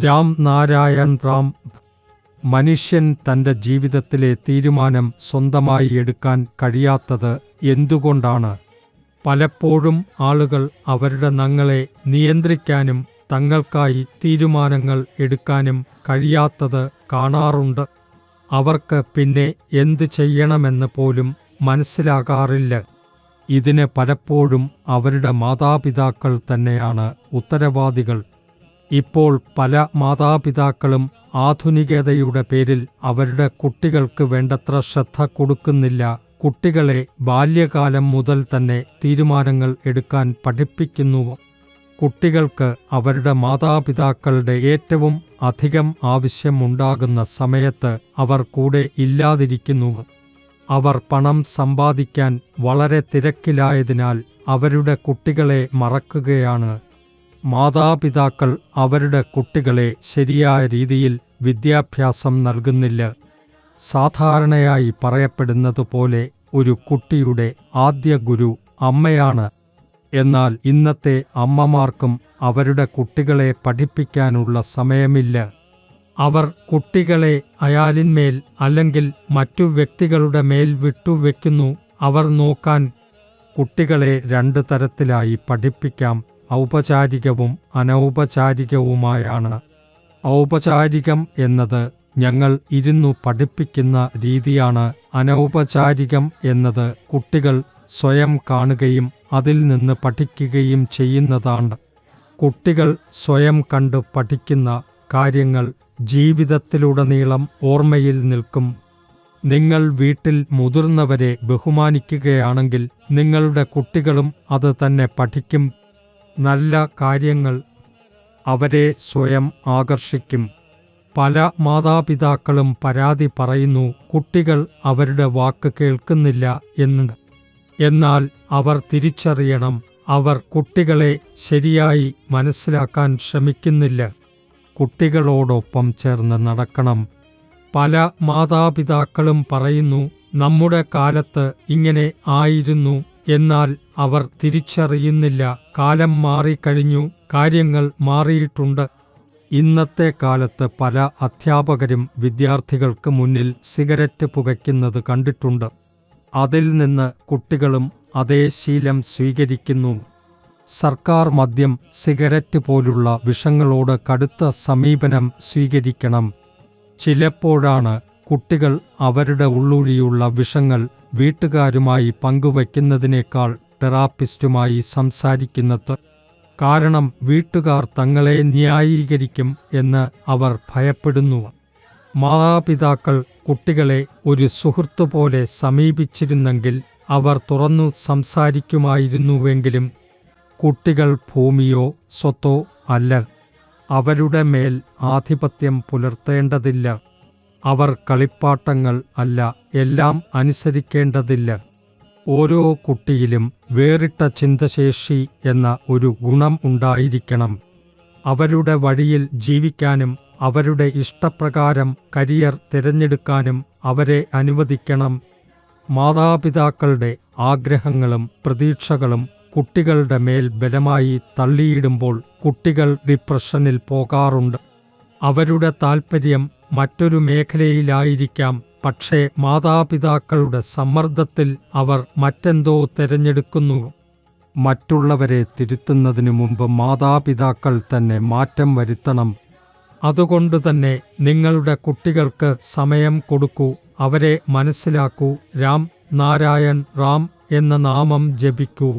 രാം നാരായൺ റാം. മനുഷ്യൻ തൻ്റെ ജീവിതത്തിലെ തീരുമാനം സ്വന്തമായി എടുക്കാൻ കഴിയാത്തത് എന്തുകൊണ്ടാണ്? പലപ്പോഴും ആളുകൾ അവരുടെ നങ്ങളെ നിയന്ത്രിക്കാനും തങ്ങൾക്കായി തീരുമാനങ്ങൾ എടുക്കാനും കഴിയാത്തത് കാണാറുണ്ട്. അവർക്ക് പിന്നെ എന്ത് ചെയ്യണമെന്ന് പോലും മനസ്സിലാകാറില്ല. ഇതിന് പലപ്പോഴും അവരുടെ മാതാപിതാക്കൾ തന്നെയാണ് ഉത്തരവാദികൾ. ഇപ്പോൾ പല മാതാപിതാക്കളും ആധുനികതയുടെ പേരിൽ അവരുടെ കുട്ടികൾക്ക് വേണ്ടത്ര ശ്രദ്ധ കൊടുക്കുന്നില്ല. കുട്ടികളെ ബാല്യകാലം മുതൽ തന്നെ തീരുമാനങ്ങൾ എടുക്കാൻ പഠിപ്പിക്കുന്നു. കുട്ടികൾക്ക് അവരുടെ മാതാപിതാക്കളുടെ ഏറ്റവും അധികം ആവശ്യമുണ്ടാകുന്ന സമയത്ത് അവർ കൂടെ ഇല്ലാതിരിക്കുന്നു. അവർ പണം സമ്പാദിക്കാൻ വളരെ തിരക്കിലായതിനാൽ അവരുടെ കുട്ടികളെ മറക്കുകയാണ്. മാതാപിതാക്കൾ അവരുടെ കുട്ടികളെ ശരിയായ രീതിയിൽ വിദ്യാഭ്യാസം നൽകുന്നില്ല. സാധാരണയായി പറയപ്പെടുന്നതുപോലെ ഒരു കുട്ടിയുടെ ആദ്യ ഗുരു അമ്മയാണ്. എന്നാൽ ഇന്നത്തെ അമ്മമാർക്കും അവരുടെ കുട്ടികളെ പഠിപ്പിക്കാനുള്ള സമയമില്ല. അവർ കുട്ടികളെ അയാലിന്മേൽ അല്ലെങ്കിൽ മറ്റു വ്യക്തികളുടെ മേൽ വിട്ടുവെക്കുന്നു. അവർ നോക്കാൻ. കുട്ടികളെ രണ്ട് തരത്തിലായി പഠിപ്പിക്കാം, ഔപചാരികവും അനൗപചാരികവുമായാണ്. ഔപചാരികം എന്നത് ഞങ്ങൾ ഇരുന്നു പഠിപ്പിക്കുന്ന രീതിയാണ്. അനൗപചാരികം എന്നത് കുട്ടികൾ സ്വയം കാണുകയും അതിൽ നിന്ന് പഠിക്കുകയും ചെയ്യുന്നതാണ്. കുട്ടികൾ സ്വയം കണ്ട് പഠിക്കുന്ന കാര്യങ്ങൾ ജീവിതത്തിലുടനീളം ഓർമ്മയിൽ നിൽക്കും. നിങ്ങൾ വീട്ടിൽ മുതിർന്നവരെ ബഹുമാനിക്കുകയാണെങ്കിൽ നിങ്ങളുടെ കുട്ടികളും അത് തന്നെ പഠിക്കും. നല്ല കാര്യങ്ങൾ അവരെ സ്വയം ആകർഷിക്കും. പല മാതാപിതാക്കളും പരാതി പറയുന്നു, കുട്ടികൾ അവരുടെ വാക്ക് കേൾക്കുന്നില്ല എന്ന്. എന്നാൽ അവർ തിരിച്ചറിയണം, അവർ കുട്ടികളെ ശരിയായി മനസ്സിലാക്കാൻ ശ്രമിക്കുന്നില്ല. കുട്ടികളോടൊപ്പം ചേർന്ന് നടക്കണം. പല മാതാപിതാക്കളും പറയുന്നു, നമ്മുടെ കാലത്ത് ഇങ്ങനെ ആയിരുന്നു. എന്നാൽ അവർ തിരിച്ചറിയുന്നില്ല, കാലം മാറിക്കഴിഞ്ഞു, കാര്യങ്ങൾ മാറിയിട്ടുണ്ട്. ഇന്നത്തെ കാലത്ത് പല അധ്യാപകരും വിദ്യാർത്ഥികൾക്ക് മുന്നിൽ സിഗരറ്റ് പുകയ്ക്കുന്നത് കണ്ടിട്ടുണ്ട്. അതിൽ നിന്ന് കുട്ടികളും അതേ ശീലം സ്വീകരിക്കുന്നു. സർക്കാർ മദ്യം, സിഗരറ്റ് പോലുള്ള വിഷങ്ങളോട് കടുത്ത സമീപനം സ്വീകരിക്കണം. ചിലപ്പോഴാണ് കുട്ടികൾ അവരുടെ ഉള്ളൊഴിയുള്ള വിഷങ്ങൾ വീട്ടുകാരുമായി പങ്കുവയ്ക്കുന്നതിനേക്കാൾ തെറാപ്പിസ്റ്റുമായി സംസാരിക്കുന്നത്. കാരണം വീട്ടുകാർ തങ്ങളെ ന്യായീകരിക്കും എന്ന് അവർ ഭയപ്പെടുന്നു. മാതാപിതാക്കൾ കുട്ടികളെ ഒരു സുഹൃത്തുപോലെ സമീപിച്ചിരുന്നെങ്കിൽ അവർ തുറന്നു സംസാരിക്കുമായിരുന്നുവെങ്കിലും കുട്ടികൾ ഭൂമിയോ സ്വത്തോ അല്ല. അവരുടെ മേൽ ആധിപത്യം പുലർത്തേണ്ടതില്ല. അവർ കളിപ്പാട്ടങ്ങൾ അല്ല, എല്ലാം അനുസരിക്കേണ്ടതില്ല. ഓരോ കുട്ടിയിലും വേറിട്ട ചിന്തശേഷി എന്ന ഒരു ഗുണം ഉണ്ടായിരിക്കണം. അവരുടെ വഴിയിൽ ജീവിക്കാനും അവരുടെ ഇഷ്ടപ്രകാരം കരിയർ തിരഞ്ഞെടുക്കാനും അവരെ അനുവദിക്കണം. മാതാപിതാക്കളുടെ ആഗ്രഹങ്ങളും പ്രതീക്ഷകളും കുട്ടികളുടെ മേൽ ബലമായി തള്ളിയിടുമ്പോൾ കുട്ടികൾ ഡിപ്രഷനിൽ പോകാറുണ്ട്. അവരുടെ താൽപ്പര്യം മറ്റൊരു മേഖലയിലായിരിക്കാം, പക്ഷേ മാതാപിതാക്കളുടെ സമ്മർദ്ദത്തിൽ അവർ മറ്റെന്തോ തിരഞ്ഞെടുക്കുന്നു. മറ്റുള്ളവരെ തിരുത്തുന്നതിനു മുമ്പ് മാതാപിതാക്കൾ തന്നെ മാറ്റം വരുത്തണം. അതുകൊണ്ടുതന്നെ നിങ്ങളുടെ കുട്ടികൾക്ക് സമയം കൊടുക്കൂ, അവരെ മനസ്സിലാക്കൂ. രാം നാരായൺ റാം എന്ന നാമം ജപിക്കൂ.